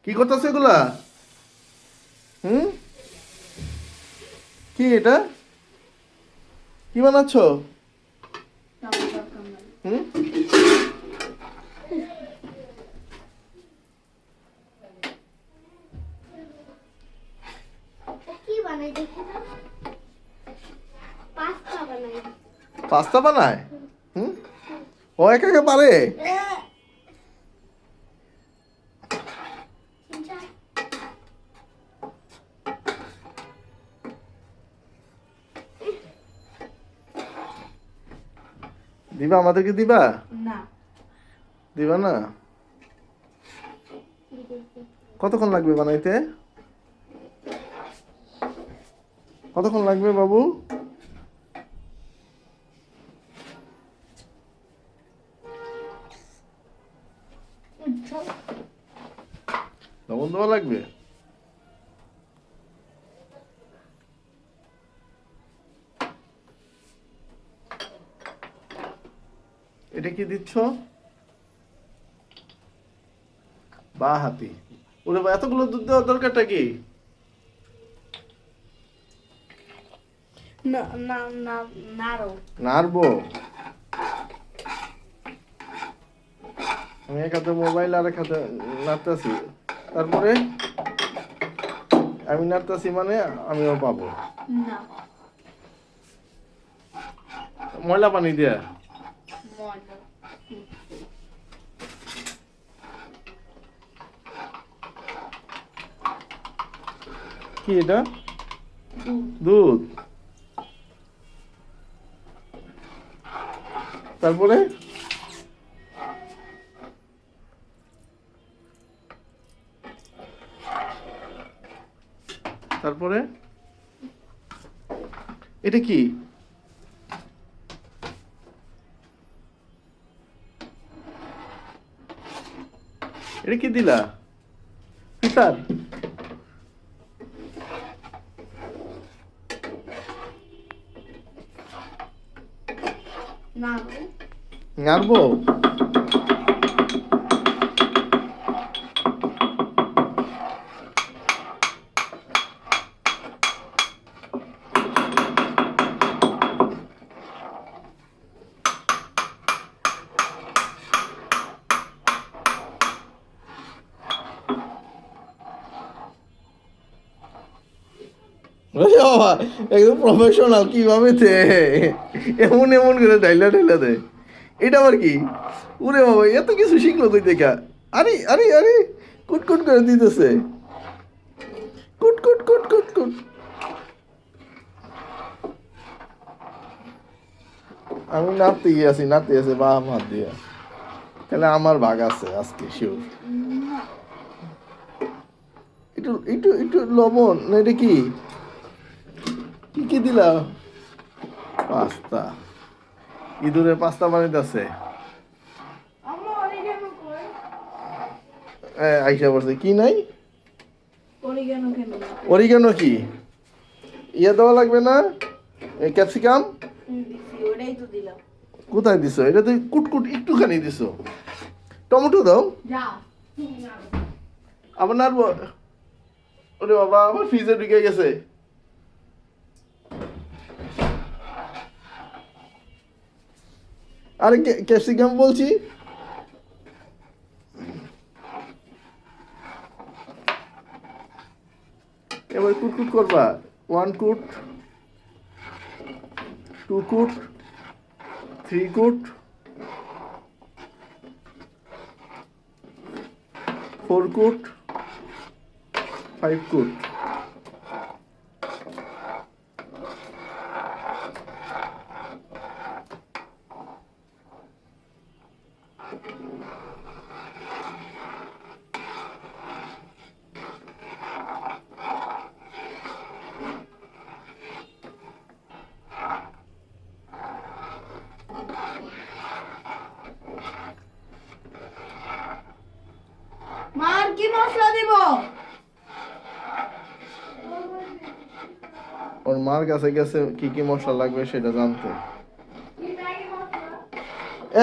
কি করতেছে এগুলা? হুম, কি এটা? কি বানাচ্ছ? হুম, কি বানাই দেখি তো? পাস্তা বানাই। পাস্তা বানায়? হুম, ও একা একা পারে? চিনচা? দিবা, আমাদেরকে দিবা? না। দিবা না? কতক্ষণ লাগবে বানাইতে? কতক্ষণ লাগবে বাবু? লবণ দেওয়া লাগবে? এটা কি দিচ্ছ? বা হাতি, ওরে বা, এতগুলো দুধ দেওয়ার দরকারটা কি? না না না নাড়ো। নাড়বো? আমি এক হাতে মোবাইল আর এক হাতে নাড়তেছি, তারপরে আমি নাড়তেছি মানে আমিও পাবো? না। ময়লা পানি দিয়া? ময়দা। কি এটা? দুধ। দুধ? তারপরে তারপরে এটা কি? এটা কি দিলা? পিতার? নাড়ো। নাড়বো? ওরে বাবা, একদম প্রফেশনাল, কিভাবে এমন এমন করে ডাইলা ডাইলা দেয়। এটা আবার কি? ওরে বাবা, এত কিছু শিখলো কই দেখা? আরে আরে আরে, কুট কুট করে দিতেছে, কুট কুট কুট কুট কুট। আমি নাড়তে গিয়েছি বা হাত দিয়া, তাহলে আমার ভাগ আছে আজকে শিওর। একটু একটু একটু লবণ না, এটা কি? কি কি দিলা? পাস্তা? ইঁদুরের পাস্তা বানাইতেছে। আম্মু অরিগানো কই? আইসা পড়ছে, কি নাই? অরিগানো কেন? অরিগানো কি? ইয়ে দেওয়া লাগবে না? ক্যাপসিকাম? দিছি, ওটাই তো দিলাম। কোথায় দিছো? এটা তো কুটকুট একটুখানি দিছো। টমেটো দাও। যাও। আবার নাড়বো? ওরে বাবা, আমার ফ্রিজে ঢুকে গেছে। আরে ক্যাপসিকাম বলছি। এবার কুটকুট করবা। 1 কুট, 2 কুট, 3 কুট, 4 কুট, 5 কুট। মার কি মশলা দিব? ওর মার কাছে গেছে কি কি মশলা লাগবে সেটা জানতে।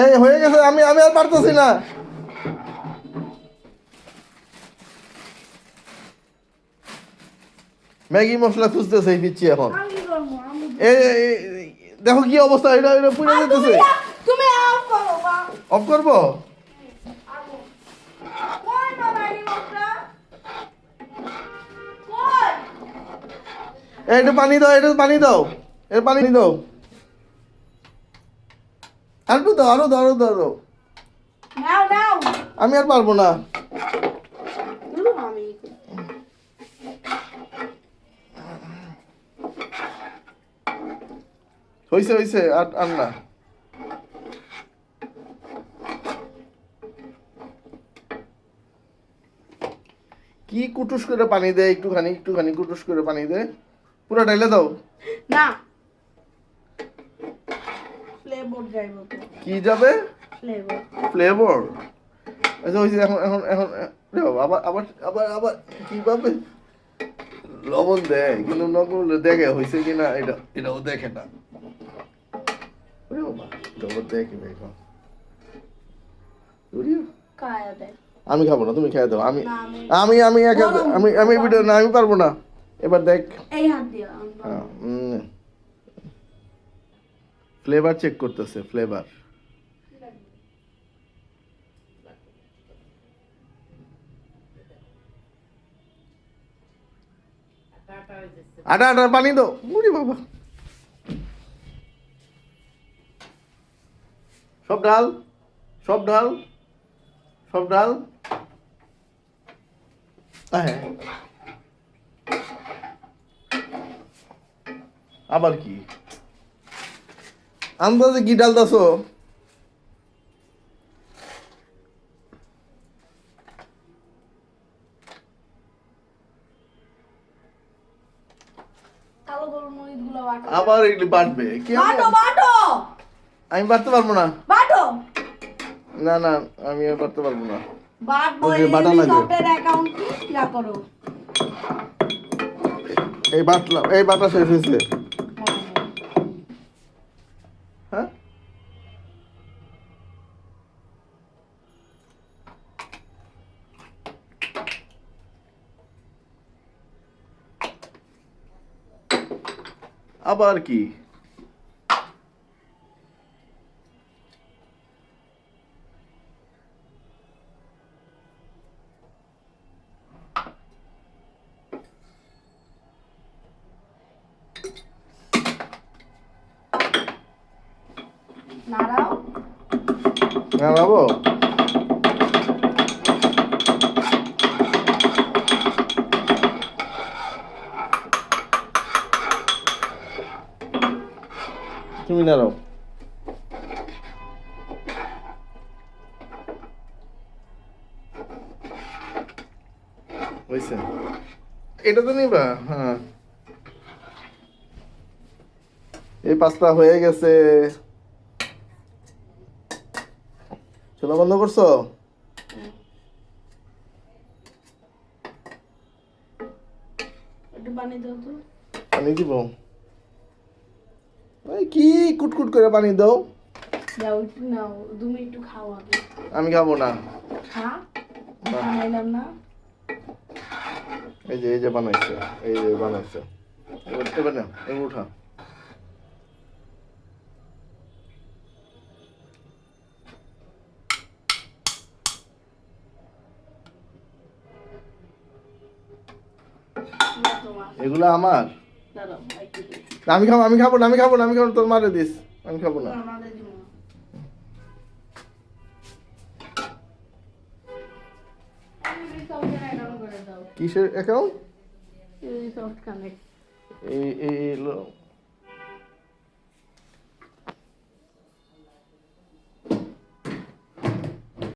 এই হয়ে গেছে, আমি আমি আর পারতেছি না। ম্যাগি মশলা খুঁজতেছে এই পিচ্ছি এখন আমি কি করবো আমি দেখো কি অবস্থা, এটা এটা পুড়ে যেতেছে। তুমি অফ করো বা অফ করবো? আগো কোন তো ম্যাগি মশলা কোন একটু পানি দাও, একটু পানি দাও, এর পানি দাও, আর একটু দাও, আরো দাও, আরো দাও, দাও। নাও নাও আমি আর পারবো না। আমি হইছে হইছে, আর আর না। কি কুটুস করে পানি দেয়, একটুখানি একটুখানি কুটুস করে পানি দেয়, পুরো ঢাইলে দাও। না ফ্লেভার যাইবো তো কি যাবে? Flavour flavour. আচ্ছা হইছে, এখন এখন এখন রে বাবা, আবার আবার আবার আবার কিভাবে লবণ দেয়, কিন্তু নকল দেখে হইছে কিনা, এটা এটাও দেখে না। ওরে বাবা, লবণ দেখে না এখন। ওরে, কায়া দে আমি খাবো না, তুমি খেয়ে দাও। আমি না, আমি- আমি আমি একা আমি আমি ভিডিও না, আমি পারবো না। এবার দেখ, এই হাত দিয়া ফ্লেভার চেক করতেছে, ফ্লেভার। আটা আটা পানি দাও। উরি বাবা, সব ডাল, সব ডাল, সব ডাল। হ্যাঁ, আবার কি আন্দাজে কি ডালদাছো? কালো গোলমরিচ গুলো বাটো আবার এগুলি বাটবে কি? বাটো বাটো আমি বাটতে পারবো না। বাটো না না, আমি আর বাটতে পারবো না। বাটবো ওই যে বাটা এই লাগে। সফটওয়্যার অ্যাকাউন্ট ইয়া করো এই বাটলাম, এই বাটা শেষ হয়েছে। হ্যাঁ, আবার কি? নাড়াও নাড়াবো? তুমি নাড়াও। হয়েছে, এটা তো নিবা। হ্যাঁ, এই পাস্তা হয়ে গেছে। চুলা বন্ধ করছো? একটু পানি দাও তো পানি দিব? এই কি কুটকুট করে পানি দাও। দাও একটু নাও তুমি একটু খাও আগে আমি খাবো না। খা না। বানাইলাম না এই যে বানাইছে, এই যে বানাইছে। এবার এবার না, এবার উঠা। না তোমার এগুলো আমার। দাঁড়াও একটু দিই। আমি খাবো, আমি খাবো না, আমি খাবো না, আমি খাবো না, তোর মারে দিস। আমি খাবো না। আমাদের দিব না। এই সফটওয়্যার অ্যাকাউন্ট করে দাও কিসের অ্যাকাউন্ট? এই সফট কানেক্ট এই এই লো-